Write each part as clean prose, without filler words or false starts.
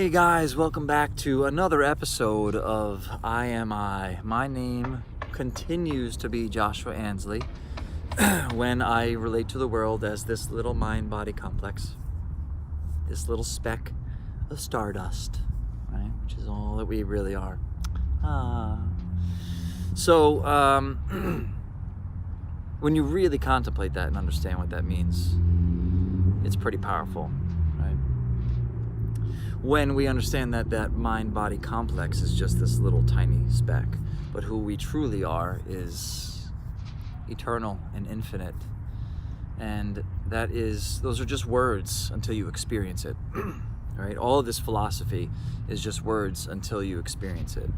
Hey guys, welcome back to another episode of I Am I. My name continues to be Joshua Ansley when I relate to the world as this little mind-body complex, this little speck of stardust, right? Which is all that we really are. So, when you really contemplate that and understand what that means, it's pretty powerful, right? When we understand that that mind-body complex is just this little tiny speck, but who we truly are is eternal and infinite. And those are just words until you experience it, right? All of this philosophy is just words until you experience it.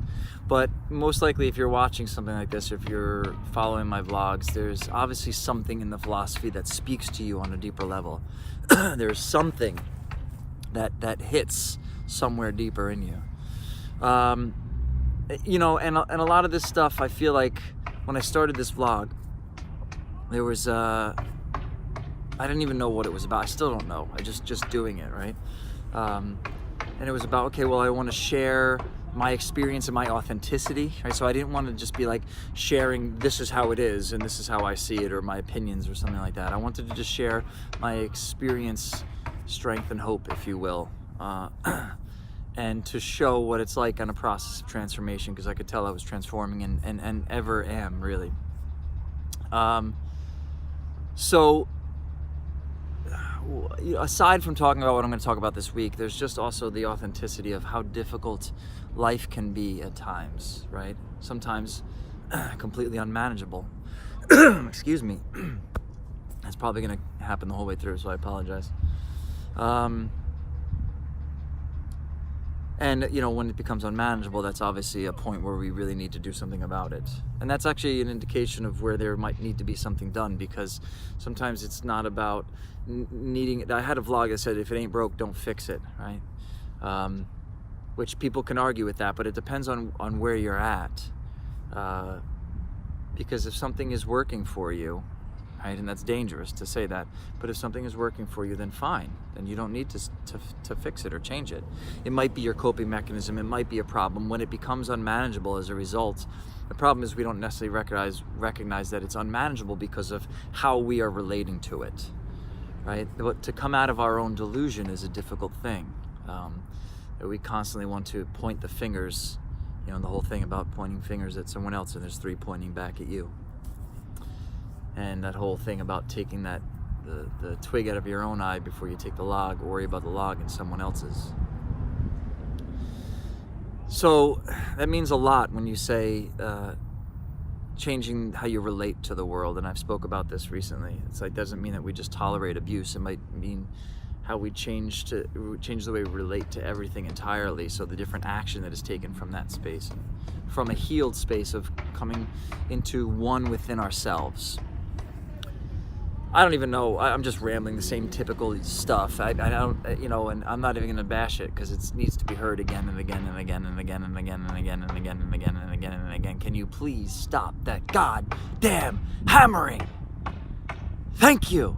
But most likely if you're watching something like this, if you're following my vlogs, there's obviously something in the philosophy that speaks to you on a deeper level. There's something that hits somewhere deeper in you. And a lot of this stuff, I feel like when I started this vlog, there was, I didn't even know what it was about. I still don't know. I just doing it, right? And it was about, okay, well, I want to share my experience and my authenticity, right? So I didn't want to just be like sharing, this is how it is, and this is how I see it, or my opinions or something like that. I wanted to just share my experience, strength and hope, if you will, and to show what it's like on a process of transformation, because I could tell I was transforming and ever am, really. So aside from talking about what I'm going to talk about this week, there's just also the authenticity of how difficult life can be at times, right? Sometimes completely unmanageable. Excuse me. That's probably going to happen the whole way through, so I apologize. And when it becomes unmanageable, that's obviously a point where we really need to do something about it. And that's actually an indication of where there might need to be something done, because sometimes it's not about needing it. I had a vlog that said, if it ain't broke, don't fix it, right? Which people can argue with that, but it depends on where you're at. Because if something is working for you, right, and that's dangerous to say that, but if something is working for you, then fine. Then you don't need to fix it or change it. It might be your coping mechanism. It might be a problem. When it becomes unmanageable as a result, the problem is we don't necessarily recognize that it's unmanageable because of how we are relating to it, right? But to come out of our own delusion is a difficult thing. We constantly want to point the fingers, the whole thing about pointing fingers at someone else, and there's 3 pointing back at you. And that whole thing about taking the twig out of your own eye before you take the log, or worry about the log in someone else's. So that means a lot when you say changing how you relate to the world, and I've spoke about this recently. It's like, doesn't mean that we just tolerate abuse. It might mean how we change the way we relate to everything entirely. So the different action that is taken from that space, from a healed space of coming into one within ourselves. I don't even know. I'm just rambling the same typical stuff. I don't, and I'm not even going to bash it, because it needs to be heard again and again and again and again and again and again and again and again and again and again. Can you please stop that goddamn hammering? Thank you.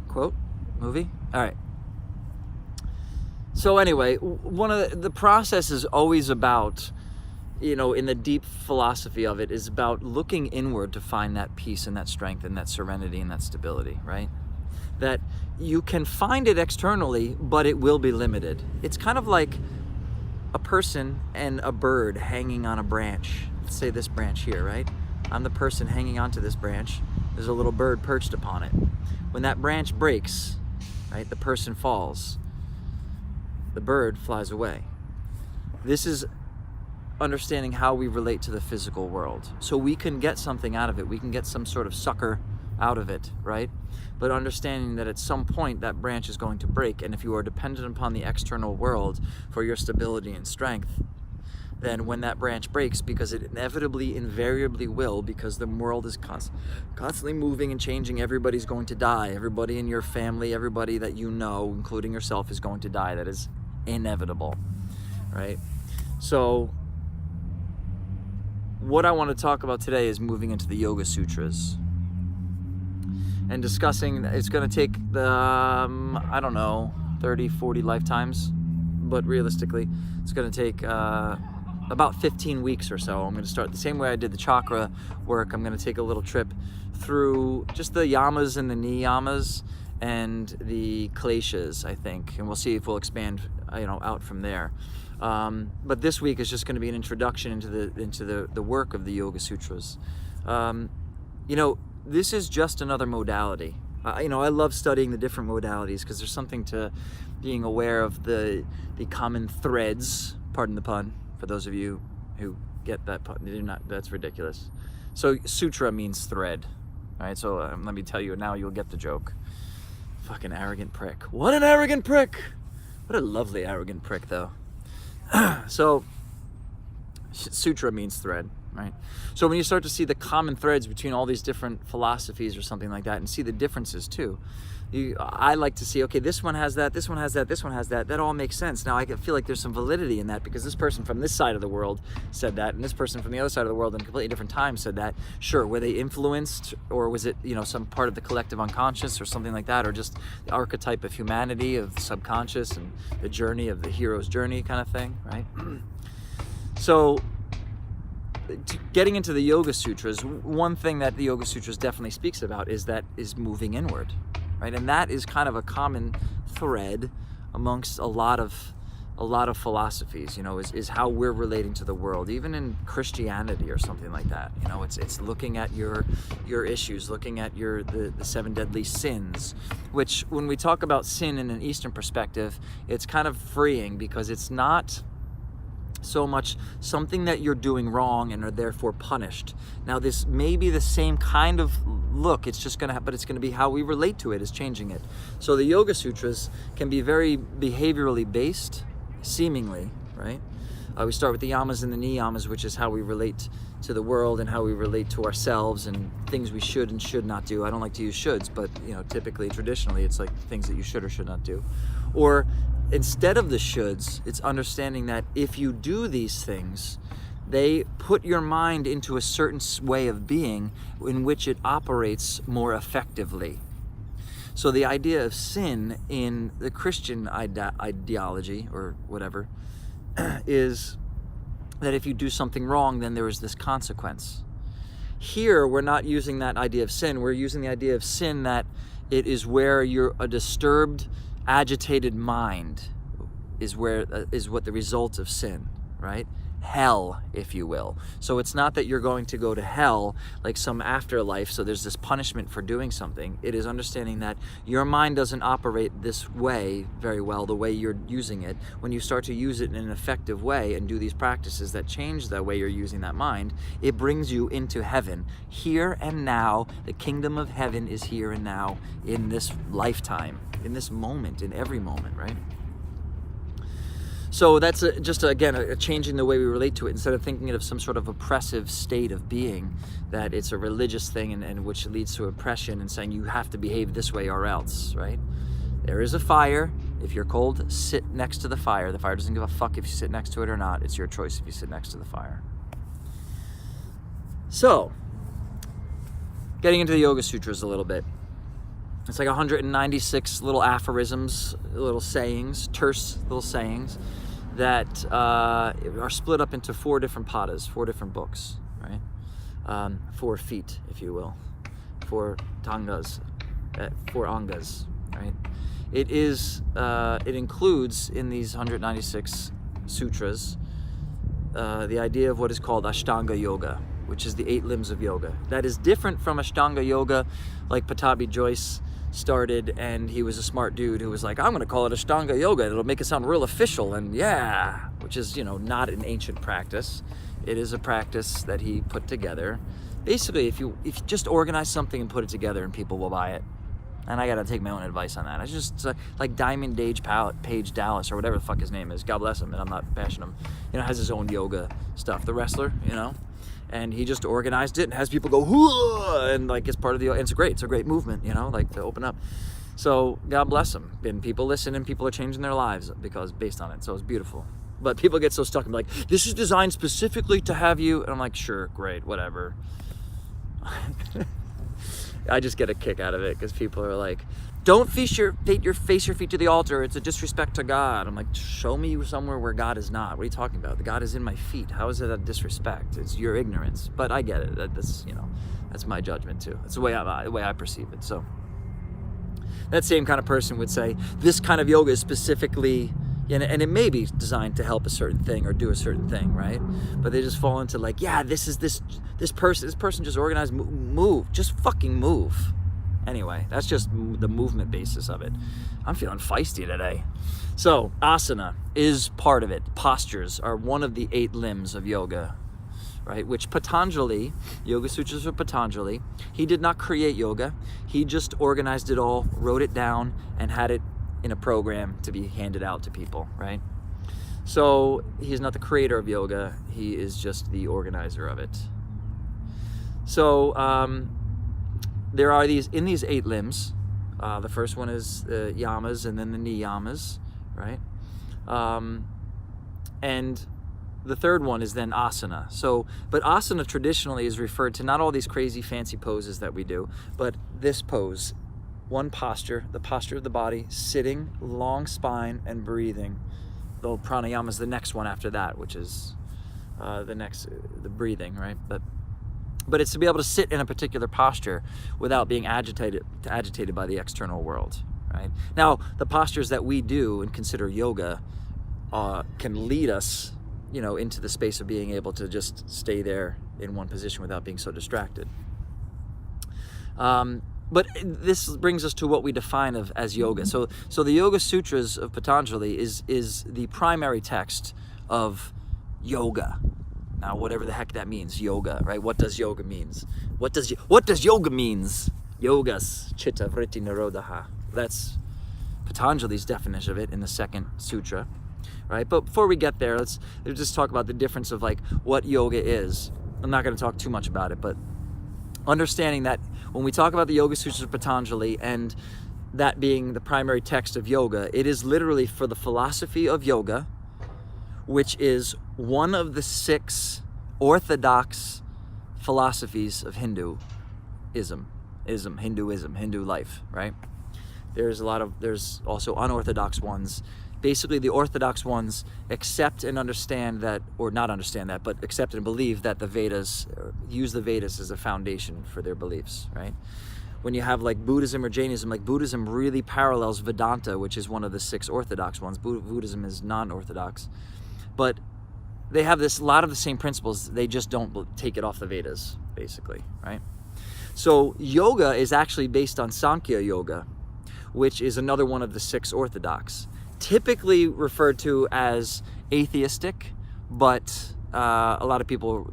Quote, movie. All right. So anyway, one of the process is always about, in the deep philosophy of it, is about looking inward to find that peace and that strength and that serenity and that stability, right? That you can find it externally, but it will be limited. It's kind of like a person and a bird hanging on a branch. Let's say this branch here, right? I'm the person hanging onto this branch. There's a little bird perched upon it. When that branch breaks, right, the person falls. The bird flies away. This is understanding how we relate to the physical world. So we can get something out of it. We can get some sort of sucker out of it, right? But understanding that at some point that branch is going to break, and if you are dependent upon the external world for your stability and strength, then when that branch breaks, because it inevitably, invariably will, because the world is constantly moving and changing, everybody's going to die. Everybody in your family, everybody that you know, including yourself, is going to die. That is inevitable, right? So what I want to talk about today is moving into the Yoga Sutras and discussing. It's going to take I don't know, 30, 40 lifetimes. But realistically, it's going to take about 15 weeks or so. I'm going to start the same way I did the chakra work. I'm going to take a little trip through just the yamas and the niyamas and the kleshas, I think, and we'll see if we'll expand, out from there. But this week is just going to be an introduction into the work of the Yoga Sutras. This is just another modality. I love studying the different modalities because there's something to being aware of the common threads. Pardon the pun, for those of you who get that pun. That's ridiculous. So sutra means thread, right? So let me tell you now, you'll get the joke. Fucking arrogant prick. What an arrogant prick! What a lovely arrogant prick, though. So sutra means thread, right? So when you start to see the common threads between all these different philosophies or something like that, and see the differences too, I like to see, okay, this one has that, this one has that, this one has that. That all makes sense. Now I feel like there's some validity in that because this person from this side of the world said that, and this person from the other side of the world in a completely different time said that. Sure, were they influenced, or was it, some part of the collective unconscious or something like that, or just the archetype of humanity, of the subconscious, and the journey of the hero's journey kind of thing, right? So getting into the Yoga Sutras, one thing that the Yoga Sutras definitely speaks about is moving inward, right? And that is kind of a common thread amongst a lot of philosophies, is how we're relating to the world, even in Christianity or something like that. It's looking at your issues, looking at the 7 deadly sins, which when we talk about sin in an Eastern perspective, it's kind of freeing because it's not so much something that you're doing wrong and are therefore punished. Now this may be the same kind of look, but it's going to be how we relate to it is changing it. So the Yoga Sutras can be very behaviorally based, seemingly, right? We start with the yamas and the niyamas, which is how we relate to the world and how we relate to ourselves and things we should and should not do. I don't like to use shoulds, but typically, traditionally, it's like things that you should or should not do. Or instead of the shoulds, it's understanding that if you do these things, they put your mind into a certain way of being in which it operates more effectively. So the idea of sin in the Christian ideology, or whatever, is that if you do something wrong, then there is this consequence. Here, we're not using that idea of sin. We're using the idea of sin that it is where a disturbed, agitated mind is what the result of sin, right? Hell, if you will. So it's not that you're going to go to hell like some afterlife, so there's this punishment for doing something. It is understanding that your mind doesn't operate this way very well, the way you're using it. When you start to use it in an effective way and do these practices that change the way you're using that mind, it brings you into heaven. Here and now, the kingdom of heaven is here and now, in this lifetime, in this moment, in every moment, right? So that's a changing the way we relate to it. Instead of thinking of some sort of oppressive state of being, that it's a religious thing and which leads to oppression and saying you have to behave this way or else, right? There is a fire. If you're cold, sit next to the fire. The fire doesn't give a fuck if you sit next to it or not. It's your choice if you sit next to the fire. So, getting into the Yoga Sutras a little bit. It's like 196 little aphorisms, little sayings, terse little sayings that are split up into 4 different padas, 4 different books, right? 4 feet, if you will, 4 tangas, 4 angas, right? It includes in these 196 sutras the idea of what is called Ashtanga Yoga, which is the 8 limbs of yoga. That is different from Ashtanga Yoga, like Patabi Joyce started, and he was a smart dude who was like, I'm going to call it Ashtanga Yoga. It'll make it sound real official, and yeah, which is, not an ancient practice. It is a practice that he put together. Basically, if you just organize something and put it together, and people will buy it. And I got to take my own advice on that. It's just like Diamond Page Dallas, or whatever the fuck his name is. God bless him, and I'm not bashing him. Has his own yoga stuff. The wrestler, and he just organized it and has people go hoo, and like it's part of and it's a great movement, like to open up. So God bless him, and people listen and people are changing their lives based on it. So it's beautiful. But people get so stuck and be like, this is designed specifically to have you, and I'm like, sure, great, whatever. I just get a kick out of it because people are like, don't face your feet to the altar. It's a disrespect to God. I'm like, show me somewhere where God is not. What are you talking about? The God is in my feet. How is it a disrespect? It's your ignorance. But I get it. That's my judgment too. That's the way I perceive it. So that same kind of person would say this kind of yoga is specifically, and it may be designed to help a certain thing or do a certain thing, right? But they just fall into like, yeah, this person just organized, move, just fucking move. Anyway, that's just the movement basis of it. I'm feeling feisty today. So asana is part of it. Postures are one of the 8 limbs of yoga, right? Which Patanjali, Yoga Sutras of Patanjali, he did not create yoga. He just organized it all, wrote it down, and had it in a program to be handed out to people, right? So he's not the creator of yoga. He is just the organizer of it. So there are these 8 limbs. The first one is the yamas, and then the niyamas, right? And the third one is then asana. So, but asana traditionally is referred to not all these crazy fancy poses that we do, but this pose, one posture, the posture of the body, sitting, long spine, and breathing. Though pranayama is the next one after that, which is the breathing, right? But it's to be able to sit in a particular posture without being agitated by the external world, right? Now, the postures that we do and consider yoga can lead us, into the space of being able to just stay there in one position without being so distracted. But this brings us to what we define as yoga. So the Yoga Sutras of Patanjali is the primary text of yoga. Now, whatever the heck that means, yoga, right? What does yoga means? What does yoga means? Yogas, chitta, vritti, nirodha. That's Patanjali's definition of it in the 2nd sutra, right? But before we get there, let's just talk about the difference of like what yoga is. I'm not going to talk too much about it, but understanding that when we talk about the Yoga Sutras of Patanjali and that being the primary text of yoga, it is literally for the philosophy of yoga, which is one of the 6 orthodox philosophies of Hinduism, Hindu life, right? There's also unorthodox ones. Basically, the orthodox ones accept and understand that, or not understand that, but accept and believe that the Vedas, use the Vedas as a foundation for their beliefs, right? When you have like Buddhism or Jainism, like Buddhism really parallels Vedanta, which is one of the 6 orthodox ones. Buddhism is non-orthodox. But they have a lot of the same principles. They just don't take it off the Vedas, basically, right? So yoga is actually based on Sankhya Yoga, which is another one of the 6 orthodox. Typically referred to as atheistic, but a lot of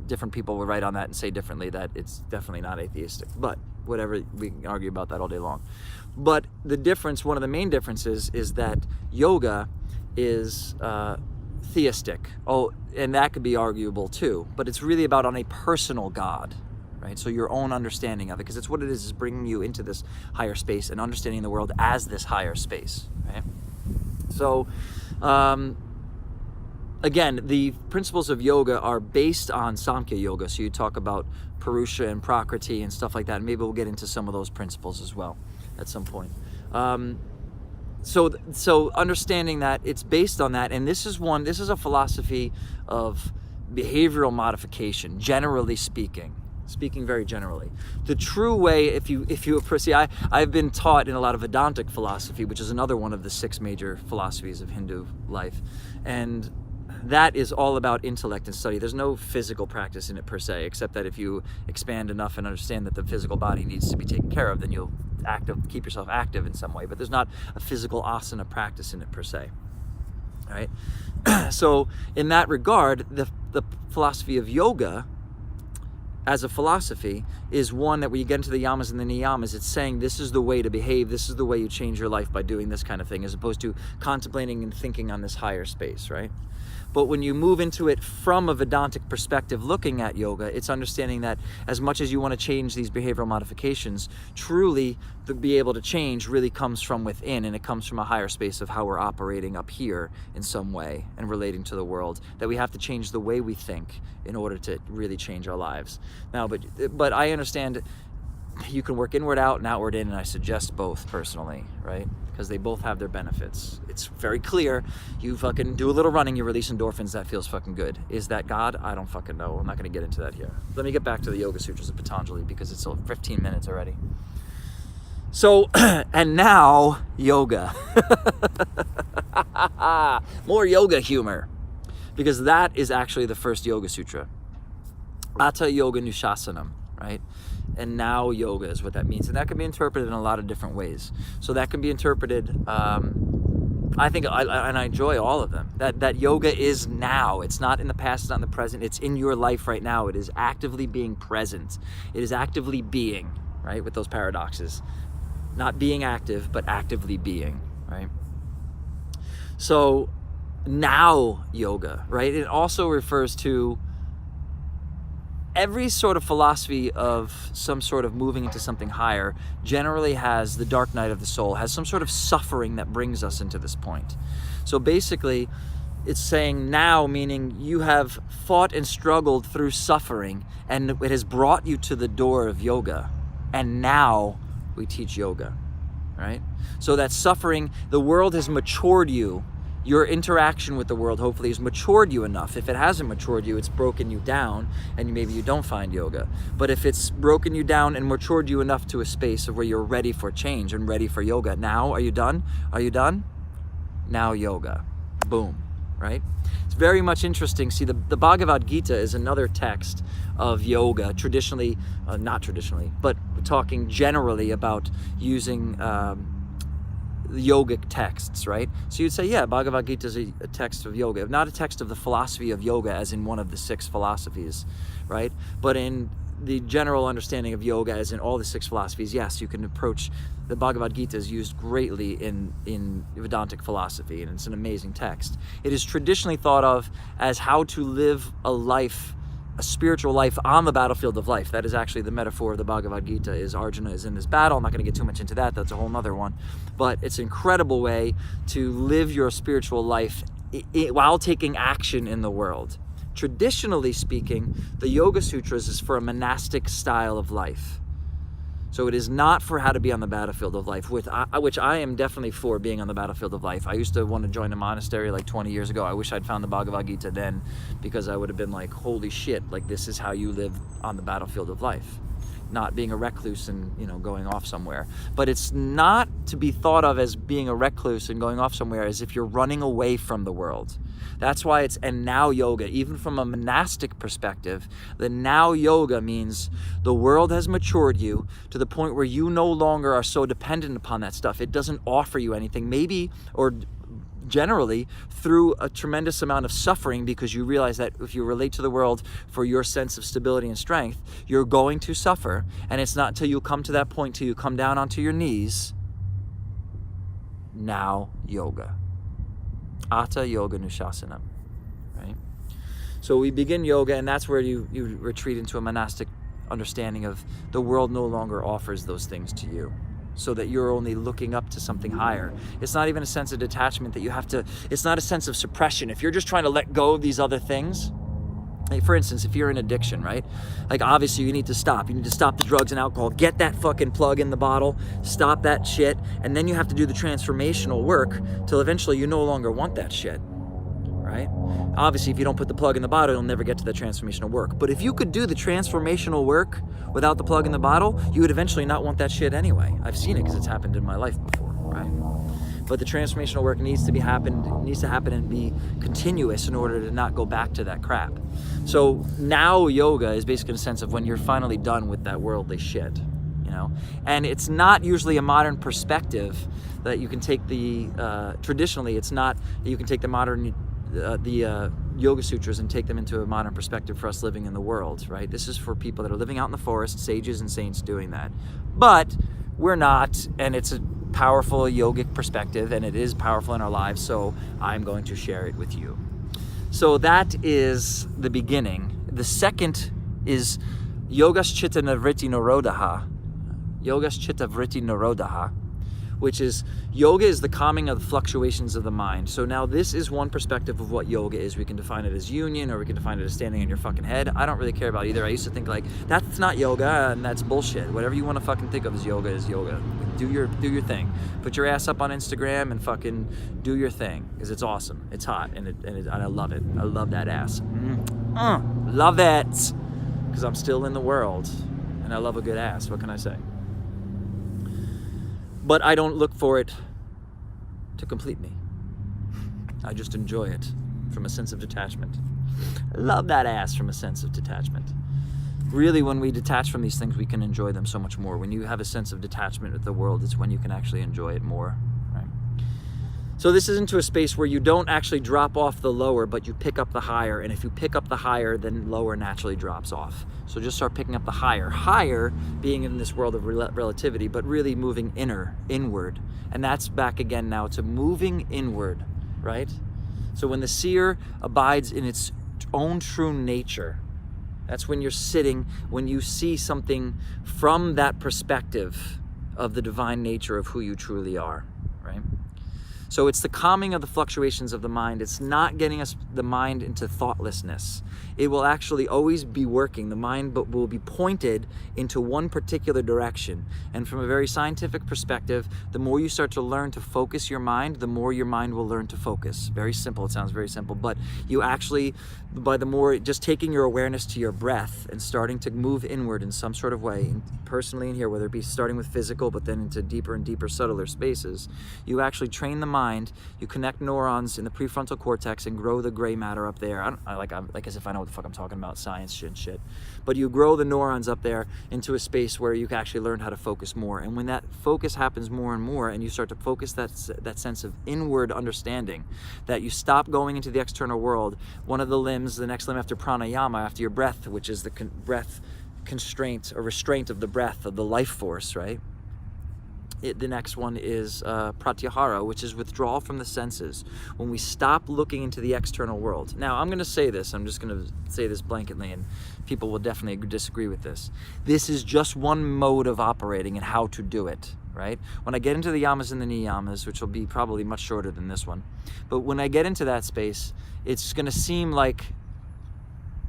different people will write on that and say differently that it's definitely not atheistic. But whatever, we can argue about that all day long. But the difference, one of the main differences, is that yoga is theistic. And that could be arguable too, but it's really about on a personal God, right? So your own understanding of it, because it's what it is bringing you into this higher space and understanding the world as this higher space, right? So again, the principles of yoga are based on Sankhya Yoga. So you talk about Purusha and Prakriti and stuff like that. And maybe we'll get into some of those principles as well at some point. So understanding that it's based on that, and this is a philosophy of behavioral modification, generally speaking very generally. The true way, if you see, I've been taught in a lot of Vedantic philosophy, which is another one of the 6 major philosophies of Hindu life, and that is all about intellect and study. There's no physical practice in it per se, except that if you expand enough and understand that the physical body needs to be taken care of, then you'll keep yourself active in some way. But there's not a physical asana practice in it per se. All right. So in that regard, the philosophy of yoga as a philosophy is one that when you get into the yamas and the niyamas, it's saying this is the way to behave, this is the way you change your life by doing this kind of thing, as opposed to contemplating and thinking on this higher space, right? But when you move into it from a Vedantic perspective, looking at yoga, it's understanding that as much as you want to change these behavioral modifications, truly to be able to change really comes from within, and it comes from a higher space of how we're operating up here in some way and relating to the world, that we have to change the way we think in order to really change our lives. Now, but I understand you can work inward out and outward in, and I suggest both personally, right? Because they both have their benefits. It's very clear. You fucking do a little running, you release endorphins, that feels fucking good. Is that God? I don't fucking know. I'm not going to get into that here. Let me get back to the Yoga Sutras of Patanjali because it's 15 minutes already. So, and now, yoga. More yoga humor. Because that is actually the first Yoga Sutra. Atha Yoga Nushasanam, right? And now yoga is what that means. And that can be interpreted in a lot of different ways. So that can be interpreted, I think, and I enjoy all of them. That yoga is now. It's not in the past, it's not in the present. It's in your life right now. It is actively being present. It is actively being, right? With those paradoxes. Not being active, but actively being, right? So now yoga, right? It also refers to every sort of philosophy of some sort of moving into something higher generally has the dark night of the soul, has some sort of suffering that brings us into this point. So basically, it's saying now, meaning you have fought and struggled through suffering, and it has brought you to the door of yoga. And now we teach yoga, right? So that suffering, the world has matured you. Your interaction with the world hopefully has matured you enough. If it hasn't matured you, it's broken you down, and maybe you don't find yoga. But if it's broken you down and matured you enough to a space of where you're ready for change and ready for yoga. Now, are you done? Are you done? Now yoga. Boom, right? It's very much interesting. See, the Bhagavad Gita is another text of yoga, traditionally, not traditionally, but talking generally about using yogic texts, right? So you'd say, yeah, Bhagavad Gita is a text of yoga, not a text of the philosophy of yoga as in one of the 6 philosophies, right? But in the general understanding of yoga as in all the 6 philosophies, yes, you can approach the Bhagavad Gita is used greatly in Vedantic philosophy, and it's an amazing text. It is traditionally thought of as how to live a life, a spiritual life on the battlefield of life. That is actually the metaphor of the Bhagavad Gita, is Arjuna is in this battle. I'm not going to get too much into that. That's a whole nother one. But it's an incredible way to live your spiritual life while taking action in the world. Traditionally speaking, the Yoga Sutras is for a monastic style of life. So it is not for how to be on the battlefield of life, which I am definitely for being on the battlefield of life. I used to want to join a monastery like 20 years ago. I wish I'd found the Bhagavad Gita then, because I would have been like, holy shit, like this is how you live on the battlefield of life. Not being a recluse and, going off somewhere. But it's not to be thought of as being a recluse and going off somewhere as if you're running away from the world. That's why it's and now yoga. Even from a monastic perspective, the now yoga means the world has matured you to the point where you no longer are so dependent upon that stuff. It doesn't offer you anything, maybe, or generally through a tremendous amount of suffering, because you realize that if you relate to the world for your sense of stability and strength, you're going to suffer. And it's not until you come to that point, till you come down onto your knees. Now yoga. Atha Yoga Nushasanam, right? So we begin yoga, and that's where you retreat into a monastic understanding of the world no longer offers those things to you, so that you're only looking up to something higher. It's not even a sense of detachment that you have to, it's not a sense of suppression. If you're just trying to let go of these other things, like for instance, if you're in addiction, right? Like obviously you need to stop. You need to stop the drugs and alcohol. Get that fucking plug in the bottle. Stop that shit. And then you have to do the transformational work till eventually you no longer want that shit, right? Obviously, if you don't put the plug in the bottle, you'll never get to the transformational work. But if you could do the transformational work without the plug in the bottle, you would eventually not want that shit anyway. I've seen it because it's happened in my life before, right? But the transformational work needs to happen and be continuous in order to not go back to that crap. So now yoga is basically in a sense of when you're finally done with that worldly shit, And it's not usually a modern perspective that you can take traditionally, it's not that you can take the modern Yoga Sutras and take them into a modern perspective for us living in the world, right? This is for people that are living out in the forest, sages and saints doing that. But we're not, and it's a powerful yogic perspective, and it is powerful in our lives, so I'm going to share it with you. So that is the beginning. The second is Yogas Chitta Vritti Nirodha. Yogas Chitta Vritti Nirodha, which is yoga is the calming of the fluctuations of the mind. So now this is one perspective of what yoga is. We can define it as union, or we can define it as standing on your fucking head. I don't really care about either. I used to think like, that's not yoga and that's bullshit. Whatever you want to fucking think of as yoga is yoga. Do your thing. Put your ass up on Instagram and fucking do your thing, because it's awesome. It's hot and I love it. I love that ass. Love it, because I'm still in the world and I love a good ass. What can I say? But I don't look for it to complete me. I just enjoy it from a sense of detachment. I love that ass from a sense of detachment. Really, when we detach from these things, we can enjoy them so much more. When you have a sense of detachment with the world, it's when you can actually enjoy it more. Right? So this is into a space where you don't actually drop off the lower, but you pick up the higher. And if you pick up the higher, then lower naturally drops off. So just start picking up the higher. Higher being in this world of relativity, but really moving inward. And that's back again now to moving inward, right? So when the seer abides in its own true nature, that's when you're sitting, when you see something from that perspective of the divine nature of who you truly are, right? So it's the calming of the fluctuations of the mind. It's not getting the mind into thoughtlessness. It will actually always be working. The mind will be pointed into one particular direction. And from a very scientific perspective, the more you start to learn to focus your mind, the more your mind will learn to focus. Very simple. It sounds very simple. But you actually, by the more, just taking your awareness to your breath and starting to move inward in some sort of way, personally in here, whether it be starting with physical, but then into deeper and deeper, subtler spaces, you actually train the mind, you connect neurons in the prefrontal cortex and grow the gray matter up there. I'm like as if I know what the fuck I'm talking about, science and shit. But you grow the neurons up there into a space where you can actually learn how to focus more. And when that focus happens more and more, and you start to focus that sense of inward understanding, that you stop going into the external world, one of the limbs, the next limb after pranayama, after your breath, which is the breath constraint or restraint of the breath, of the life force, right? The next one is pratyahara, which is withdrawal from the senses. When we stop looking into the external world. Now, I'm going to say this. I'm just going to say this blanketly, and people will definitely disagree with this. This is just one mode of operating and how to do it, right? When I get into the yamas and the niyamas, which will be probably much shorter than this one, but when I get into that space, it's going to seem like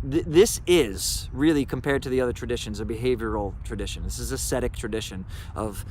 this is really, compared to the other traditions, a behavioral tradition. This is ascetic tradition of,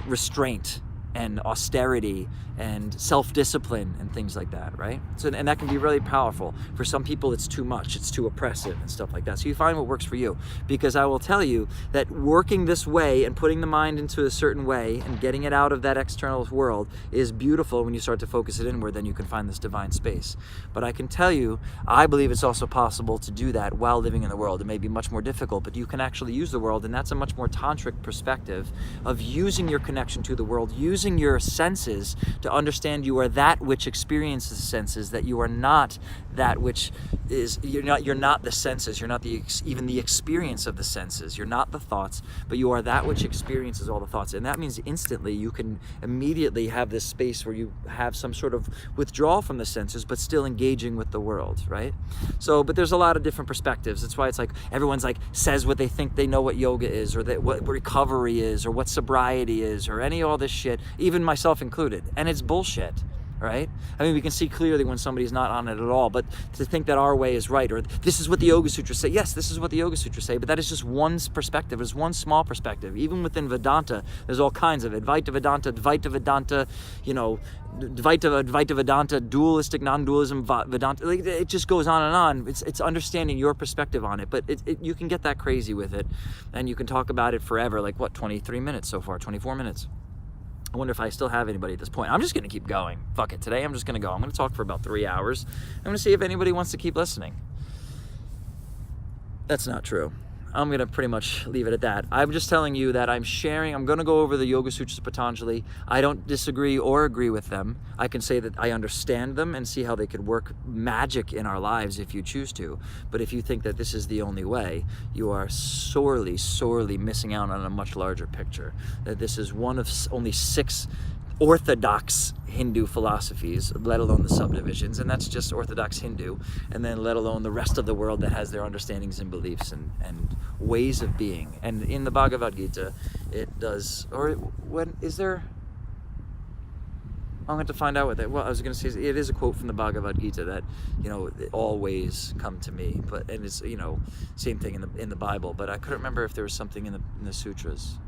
restraint and austerity and self-discipline and things like that, right? So, and that can be really powerful. For some people, it's too much, it's too oppressive and stuff like that. So you find what works for you, because I will tell you that working this way and putting the mind into a certain way and getting it out of that external world is beautiful. When you start to focus it inward, then you can find this divine space. But I can tell you, I believe it's also possible to do that while living in the world. It may be much more difficult, but you can actually use the world, and that's a much more tantric perspective of using your connection to the world, using your senses to understand you are that which experiences the senses, that you are not that which is, you're not the senses, you're not even the experience of the senses, you're not the thoughts, but you are that which experiences all the thoughts. And that means instantly you can immediately have this space where you have some sort of withdrawal from the senses, but still engaging with the world, right? So, but there's a lot of different perspectives. That's why it's like everyone's like says what they think they know what yoga is, or that what recovery is, or what sobriety is, or any of all this shit, even myself included. And it's bullshit, right? I mean, we can see clearly when somebody's not on it at all, but to think that our way is right, or this is what the Yoga Sutras say. Yes, this is what the Yoga Sutras say, but that is just one perspective. It's one small perspective. Even within Vedanta, there's all kinds of it. Advaita Vedanta, Dvaita Vedanta, dualistic, non-dualism, Vedanta. Like, it just goes on and on. It's understanding your perspective on it, but you can get that crazy with it, and you can talk about it forever. Like, what, 23 minutes so far, 24 minutes. I wonder if I still have anybody at this point. I'm just going to keep going. Fuck it. Today I'm just going to go. I'm going to talk for about 3 hours. I'm going to see if anybody wants to keep listening. That's not true. I'm going to pretty much leave it at that. I'm just telling you that I'm going to go over the Yoga Sutras of Patanjali. I don't disagree or agree with them. I can say that I understand them and see how they could work magic in our lives if you choose to. But if you think that this is the only way, you are sorely, sorely missing out on a much larger picture. That this is one of only 6 orthodox Hindu philosophies, let alone the subdivisions, and that's just Orthodox Hindu, and then let alone the rest of the world that has their understandings and beliefs and ways of being. And in the Bhagavad Gita, it does, or when is there, I'm going to find out what that. Well, I was going to say it is a quote from the Bhagavad Gita that, all ways come to me, and it's same thing in the Bible. But I couldn't remember if there was something in the sutras.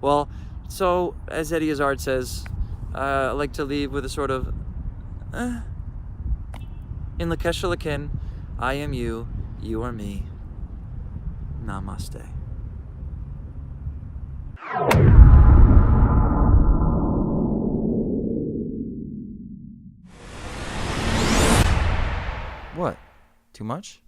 Well, so as Eddie Izzard says, I like to leave with a sort of, in Lakesha Lakin, I am you, you are me. Namaste. What? Too much?